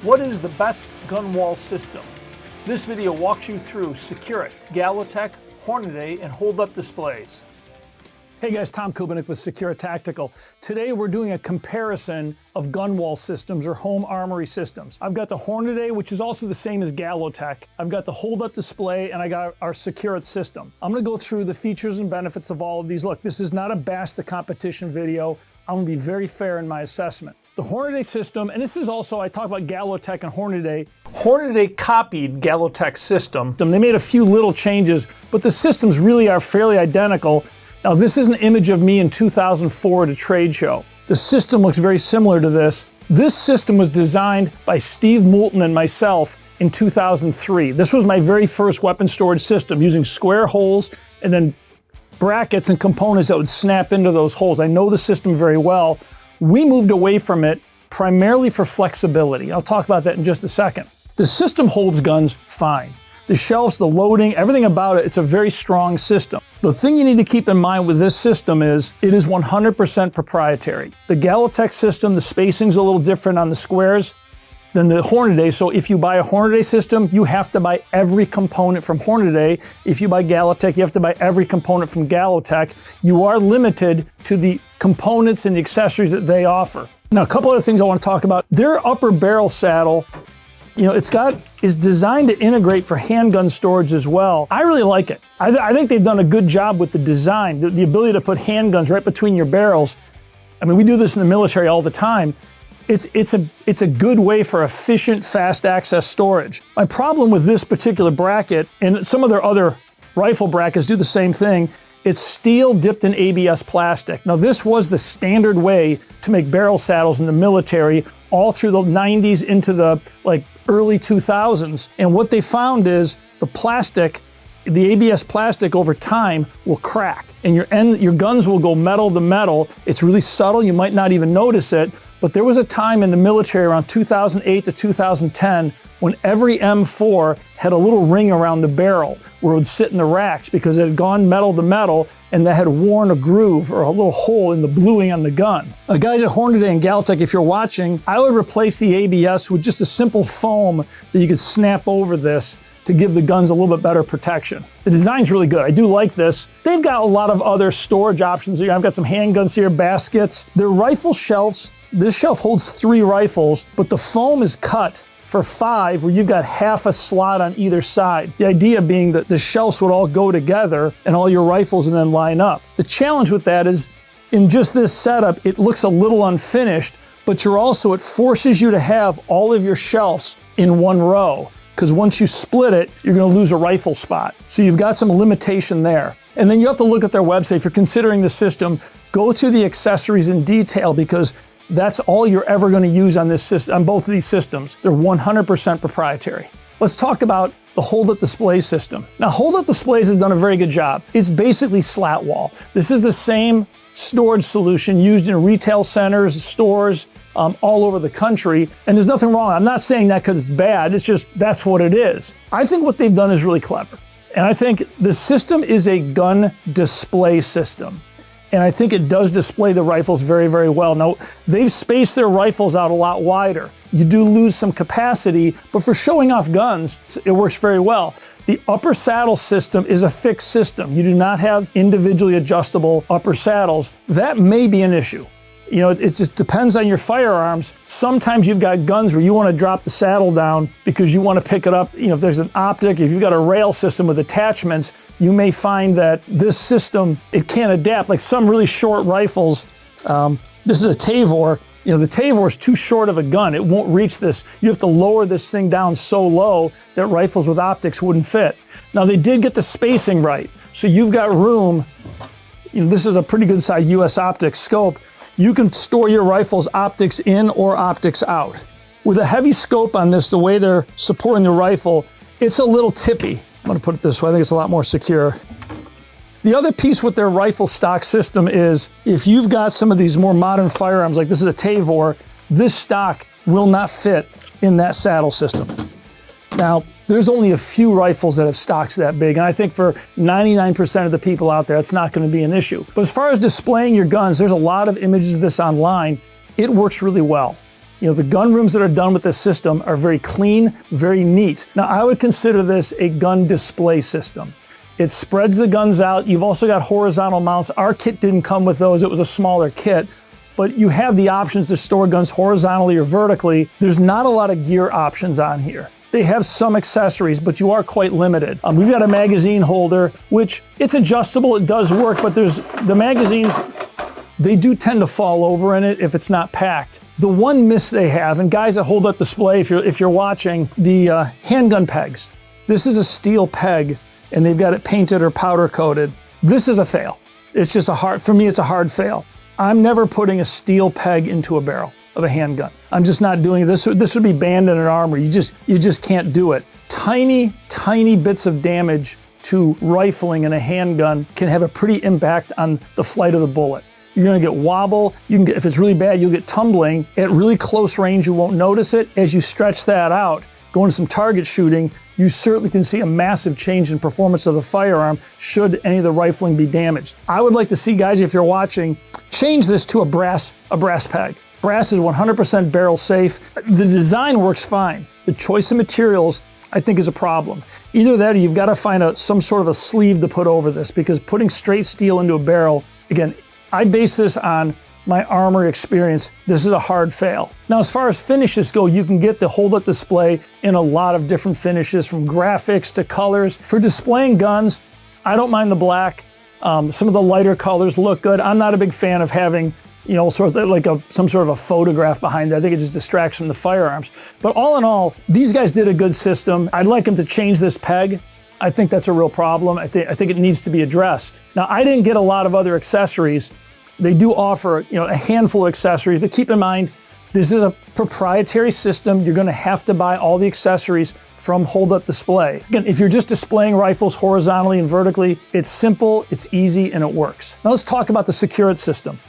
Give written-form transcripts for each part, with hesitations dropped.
What is the best gun wall system? This video walks you through Securit, Gallowtech, Hornady, and Holdup displays. Hey guys, Tom Kubinik with Securit Tactical. Today we're doing a comparison of gun wall systems or home armory systems. I've got the Hornady, which is also the same as Gallowtech. I've got the Holdup display, and I got our Securit system. I'm gonna go through the features and benefits of all of these. Look, this is not a bash the competition video. I'm gonna be very fair in my assessment. The Hornady system, and this is also, I talk about Gallowtech and Hornady. Hornady copied Gallowtech's system. They made a few little changes, but the systems really are fairly identical. Now, this is an image of me in 2004 at a trade show. The system looks very similar to this. This system was designed by Steve Moulton and myself in 2003. This was my very first weapon storage system using square holes and then brackets and components that would snap into those holes. I know the system very well. We moved away from it primarily for flexibility. I'll talk about that in just a second. The system holds guns fine. The shelves, the loading, everything about it, it's a very strong system. The thing you need to keep in mind with this system is it is 100% proprietary. The Gallowtech system, the spacing's a little different on the squares than the Hornady. So if you buy a Hornady system, you have to buy every component from Hornady. If you buy Gallowtech, you have to buy every component from Gallowtech. You are limited to the components and the accessories that they offer. Now, a couple other things I want to talk about. Their upper barrel saddle, you know, is designed to integrate for handgun storage as well. I really like it. I think they've done a good job with the design, the ability to put handguns right between your barrels. I mean, we do this in the military all the time. It's a good way for efficient, fast access storage. My problem with this particular bracket, and some of their other rifle brackets do the same thing, it's steel dipped in ABS plastic. Now, this was the standard way to make barrel saddles in the military all through the 90s into the early 2000s. And what they found is the plastic, the ABS plastic over time will crack, and your guns will go metal to metal. It's really subtle, you might not even notice it, but there was a time in the military around 2008 to 2010 when every M4 had a little ring around the barrel where it would sit in the racks because it had gone metal to metal and that had worn a groove or a little hole in the bluing on the gun. Guys at Hornady and Gallowtech, if you're watching, I would replace the ABS with just a simple foam that you could snap over this to give the guns a little bit better protection. The design's really good. I do like this. They've got a lot of other storage options here. I've got some handguns here, baskets. Their rifle shelves, this shelf holds 3 rifles, but the foam is cut for 5, where you've got half a slot on either side. The idea being that the shelves would all go together and all your rifles and then line up. The challenge with that is in just this setup, it looks a little unfinished, but it forces you to have all of your shelves in one row, because once you split it, you're gonna lose a rifle spot. So you've got some limitation there. And then you have to look at their website. If you're considering the system, go through the accessories in detail, because that's all you're ever going to use on this system, on both of these systems. They're 100% proprietary. Let's talk about the Holdup display system. Now, Holdup displays has done a very good job. It's basically slat wall. This is the same storage solution used in retail centers, stores, all over the country. And there's nothing wrong. I'm not saying that because it's bad. It's just, that's what it is. I think what they've done is really clever. And I think the system is a gun display system. And I think it does display the rifles very, very well. Now, they've spaced their rifles out a lot wider. You do lose some capacity, but for showing off guns, it works very well. The upper saddle system is a fixed system. You do not have individually adjustable upper saddles. That may be an issue. You know, it just depends on your firearms. Sometimes you've got guns where you want to drop the saddle down because you want to pick it up. You know, if there's an optic, if you've got a rail system with attachments, you may find that this system, it can't adapt. Like some really short rifles, this is a Tavor. You know, the Tavor is too short of a gun. It won't reach this. You have to lower this thing down so low that rifles with optics wouldn't fit. Now, they did get the spacing right. So you've got room. You know, this is a pretty good size US optics scope. You can store your rifles optics in or optics out. With a heavy scope on this, the way they're supporting the rifle, it's a little tippy. I'm gonna put it this way, I think it's a lot more secure. The other piece with their rifle stock system is if you've got some of these more modern firearms, like this is a Tavor, this stock will not fit in that saddle system. Now, there's only a few rifles that have stocks that big, and I think for 99% of the people out there, it's not going to be an issue. But as far as displaying your guns, there's a lot of images of this online. It works really well. You know, the gun rooms that are done with this system are very clean, very neat. Now, I would consider this a gun display system. It spreads the guns out. You've also got horizontal mounts. Our kit didn't come with those. It was a smaller kit, but you have the options to store guns horizontally or vertically. There's not a lot of gear options on here. They have some accessories, but you are quite limited. We've got a magazine holder, which it's adjustable, it does work, but there's the magazines, they do tend to fall over in it if it's not packed. The one miss they have, and guys that hold up display, if you're watching, the handgun pegs. This is a steel peg, and they've got it painted or powder coated. This is a fail. It's just for me, it's a hard fail. I'm never putting a steel peg into a barrel of a handgun. I'm just not doing this. This would be banned in an armory. You just can't do it. Tiny, tiny bits of damage to rifling in a handgun can have a pretty impact on the flight of the bullet. You're gonna get wobble. If it's really bad, you'll get tumbling. At really close range, you won't notice it. As you stretch that out, go into some target shooting, you certainly can see a massive change in performance of the firearm should any of the rifling be damaged. I would like to see, guys, if you're watching, change this to a brass peg. Brass is 100% barrel safe. The design works fine. The choice of materials, I think, is a problem. Either that or you've got to find some sort of a sleeve to put over this, because putting straight steel into a barrel, again, I base this on my armory experience. This is a hard fail. Now, as far as finishes go, you can get the hold-up display in a lot of different finishes, from graphics to colors. For displaying guns, I don't mind the black. Some of the lighter colors look good. I'm not a big fan of having, you know, sort of like some sort of a photograph behind it. I think it just distracts from the firearms. But all in all, these guys did a good system. I'd like them to change this peg. I think that's a real problem. I think it needs to be addressed. Now, I didn't get a lot of other accessories. They do offer, you know, a handful of accessories, but keep in mind, this is a proprietary system. You're gonna have to buy all the accessories from Holdup Display. Again, if you're just displaying rifles horizontally and vertically, it's simple, it's easy, and it works. Now let's talk about the Securit system.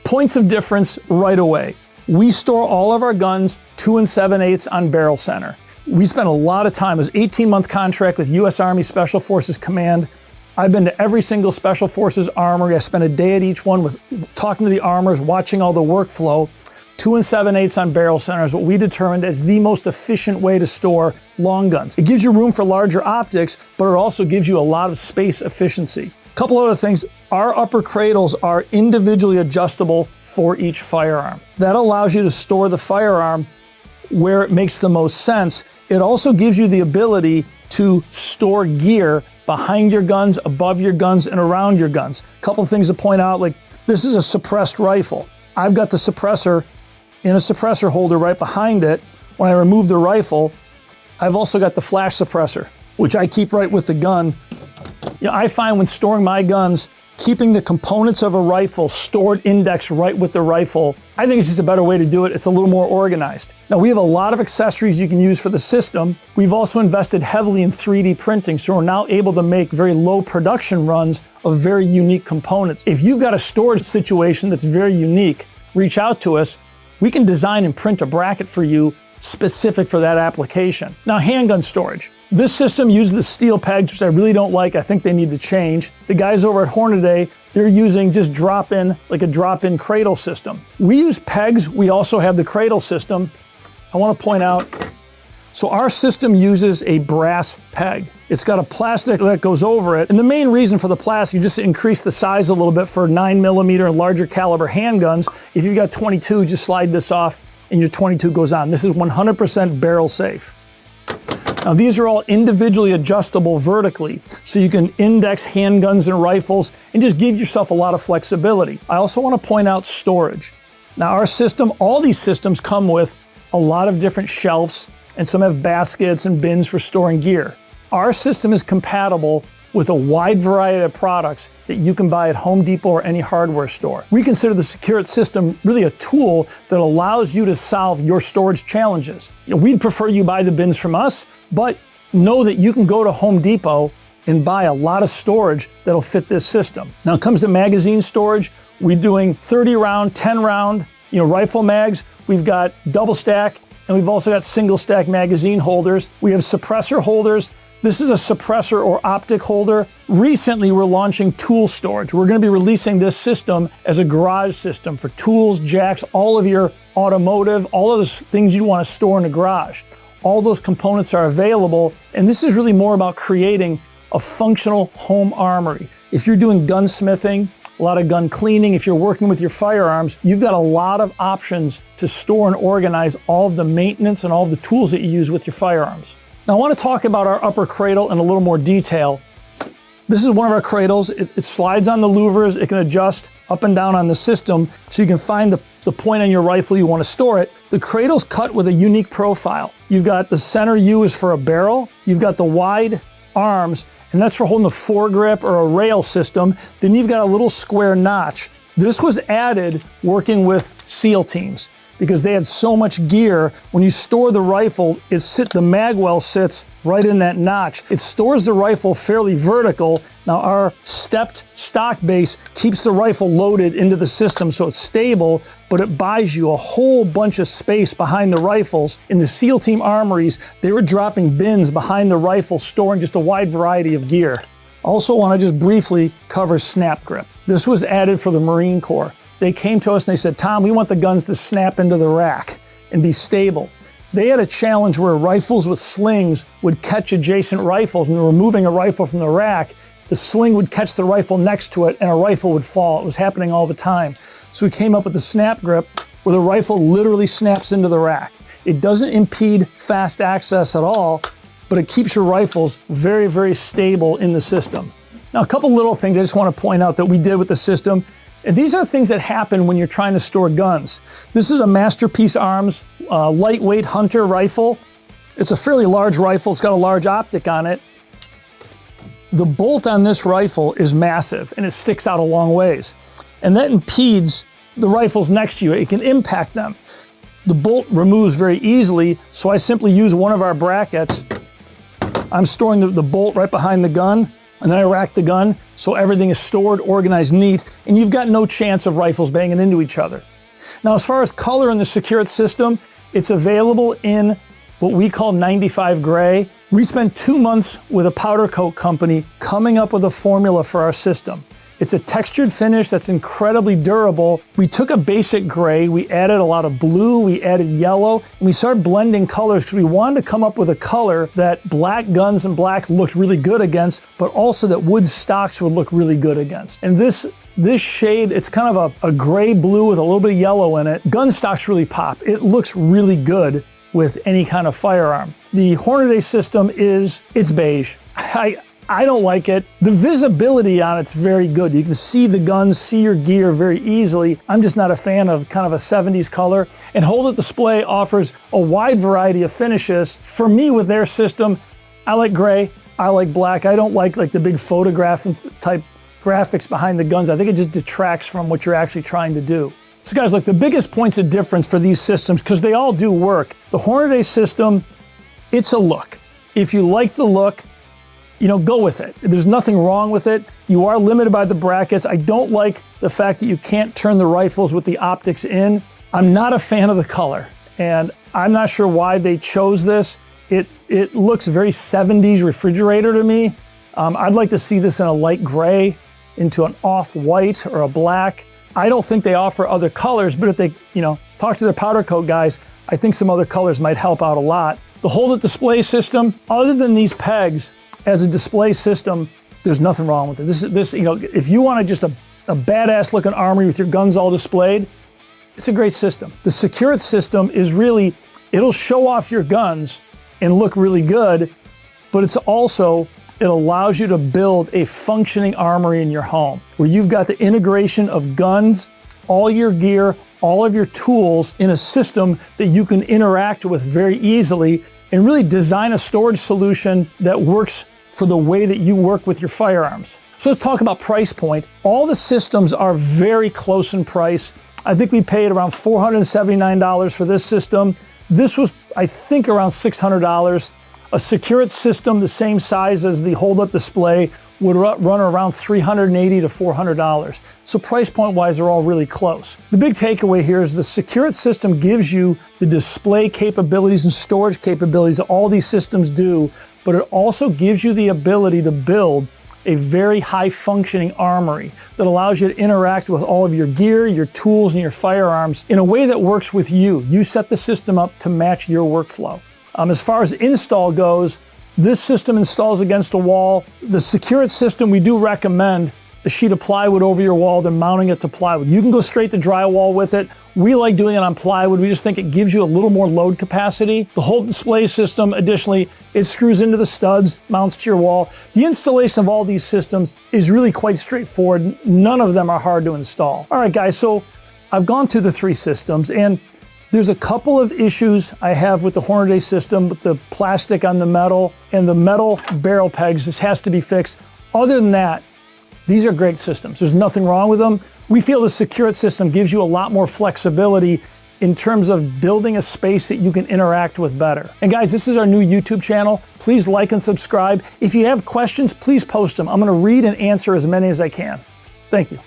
Points of difference right away. We store all of our guns 2 7/8 on barrel center. We spent a lot of time. It was an 18-month contract with U.S. Army Special Forces Command. I've been to every single Special Forces armory. I spent a day at each one talking to the armors, watching all the workflow. 2 7/8 on barrel center is what we determined as the most efficient way to store long guns. It gives you room for larger optics, but it also gives you a lot of space efficiency. A couple other things. Our upper cradles are individually adjustable for each firearm. That allows you to store the firearm where it makes the most sense. It also gives you the ability to store gear behind your guns, above your guns, and around your guns. A couple things to point out, like this is a suppressed rifle. I've got the suppressor in a suppressor holder right behind it. When I remove the rifle, I've also got the flash suppressor, which I keep right with the gun. You know, I find when storing my guns, keeping the components of a rifle stored indexed right with the rifle, I think it's just a better way to do it. It's a little more organized. Now, we have a lot of accessories you can use for the system. We've also invested heavily in 3D printing, so we're now able to make very low production runs of very unique components. If you've got a storage situation that's very unique, reach out to us. We can design and print a bracket for you specific for that application. Now, handgun storage. This system uses the steel pegs, which I really don't like. I think they need to change. The guys over at Hornady, they're using just like a drop-in cradle system. We use pegs. We also have the cradle system. I want to point out, so our system uses a brass peg. It's got a plastic that goes over it. And the main reason for the plastic, just to increase the size a little bit for 9mm and larger caliber handguns. If you've got 22, just slide this off and your 22 goes on. This is 100% barrel safe. Now, these are all individually adjustable vertically, so you can index handguns and rifles and just give yourself a lot of flexibility. I also want to point out storage. Now, our system, all these systems come with a lot of different shelves, and some have baskets and bins for storing gear. Our system is compatible with a wide variety of products that you can buy at Home Depot or any hardware store. We consider the Securit system really a tool that allows you to solve your storage challenges. You know, we'd prefer you buy the bins from us, but know that you can go to Home Depot and buy a lot of storage that'll fit this system. Now, it comes to magazine storage. We're doing 30 round, 10 round, rifle mags. We've got double stack, and we've also got single stack magazine holders. We have suppressor holders This is a suppressor or optic holder. Recently, we're launching tool storage. We're going to be releasing this system as a garage system for tools, jacks, all of your automotive, all of those things you want to store in a garage. All those components are available, and this is really more about creating a functional home armory. If you're doing gunsmithing, a lot of gun cleaning, if you're working with your firearms, you've got a lot of options to store and organize all of the maintenance and all of the tools that you use with your firearms. Now I want to talk about our upper cradle in a little more detail. This is one of our cradles. It slides on the louvers. It can adjust up and down on the system so you can find the point on your rifle you want to store it. The cradle's cut with a unique profile. You've got the center U is for a barrel. You've got the wide arms, and that's for holding the foregrip or a rail system. Then you've got a little square notch. This was added working with SEAL teams because they had so much gear. When you store the rifle, the mag well sits right in that notch. It stores the rifle fairly vertical. Now our stepped stock base keeps the rifle loaded into the system so it's stable, but it buys you a whole bunch of space behind the rifles. In the SEAL team armories, they were dropping bins behind the rifle, storing just a wide variety of gear. Also want to just briefly cover snap grip. This was added for the Marine Corps. They came to us and they said, Tom, we want the guns to snap into the rack and be stable. They had a challenge where rifles with slings would catch adjacent rifles, and removing a rifle from the rack, the sling would catch the rifle next to it and a rifle would fall. It was happening all the time. So we came up with the snap grip where the rifle literally snaps into the rack. It doesn't impede fast access at all, but it keeps your rifles very, very stable in the system. Now, a couple little things I just want to point out that we did with the system. And these are things that happen when you're trying to store guns. This is a Masterpiece Arms lightweight hunter rifle. It's a fairly large rifle. It's got a large optic on it. The bolt on this rifle is massive and it sticks out a long ways. And that impedes the rifles next to you. It can impact them. The bolt removes very easily, so I simply use one of our brackets. I'm storing the bolt right behind the gun, and then I rack the gun so everything is stored, organized, neat, and you've got no chance of rifles banging into each other. Now, as far as color in the Securit system, it's available in what we call 95 gray. We spent 2 months with a powder coat company coming up with a formula for our system. It's a textured finish that's incredibly durable. We took a basic gray, we added a lot of blue, we added yellow, and we started blending colors because we wanted to come up with a color that black guns and black looked really good against, but also that wood stocks would look really good against. And this shade, it's kind of a gray blue with a little bit of yellow in it. Gun stocks really pop. It looks really good with any kind of firearm. The Hornady system it's beige. I don't like it. The visibility on it's very good. You can see the guns, see your gear very easily. I'm just not a fan of kind of a 70s color. And Holdup Display offers a wide variety of finishes. For me, with their system, I like gray, I like black. I don't like the big photograph type graphics behind the guns. I think it just detracts from what you're actually trying to do. So guys, look, the biggest points of difference for these systems, because they all do work. The Hornady system, it's a look. If you like the look, go with it. There's nothing wrong with it. You are limited by the brackets. I don't like the fact that you can't turn the rifles with the optics in. I'm not a fan of the color, and I'm not sure why they chose this. It looks very 70s refrigerator to me. I'd like to see this in a light gray, into an off-white or a black. I don't think they offer other colors, but if they, talk to their powder coat guys, I think some other colors might help out a lot. The Holdup display system, other than these pegs, as a display system, there's nothing wrong with it. This, if you want just a badass looking armory with your guns all displayed, it's a great system. The Securit system is really, it'll show off your guns and look really good, but it allows you to build a functioning armory in your home where you've got the integration of guns, all your gear, all of your tools in a system that you can interact with very easily and really design a storage solution that works for the way that you work with your firearms. So let's talk about price point. All the systems are very close in price. I think we paid around $479 for this system. This was, I think, around $600. A Securit system the same size as the Holdup display would run around $380 to $400. So price point wise, they're all really close. The big takeaway here is the Securit system gives you the display capabilities and storage capabilities that all these systems do, but it also gives you the ability to build a very high functioning armory that allows you to interact with all of your gear, your tools, and your firearms in a way that works with you. You set the system up to match your workflow. As far as install goes, this system installs against a wall. The Securit system, we do recommend a sheet of plywood over your wall, then mounting it to plywood. You can go straight to drywall with it. We like doing it on plywood. We just think it gives you a little more load capacity. The whole display system, additionally, it screws into the studs, mounts to your wall. The installation of all these systems is really quite straightforward. None of them are hard to install. All right, guys, so I've gone through the three systems, and there's a couple of issues I have with the Hornady system, with the plastic on the metal and the metal barrel pegs. This has to be fixed. Other than that, these are great systems. There's nothing wrong with them. We feel the Securit system gives you a lot more flexibility in terms of building a space that you can interact with better. And guys, this is our new YouTube channel. Please like and subscribe. If you have questions, please post them. I'm gonna read and answer as many as I can. Thank you.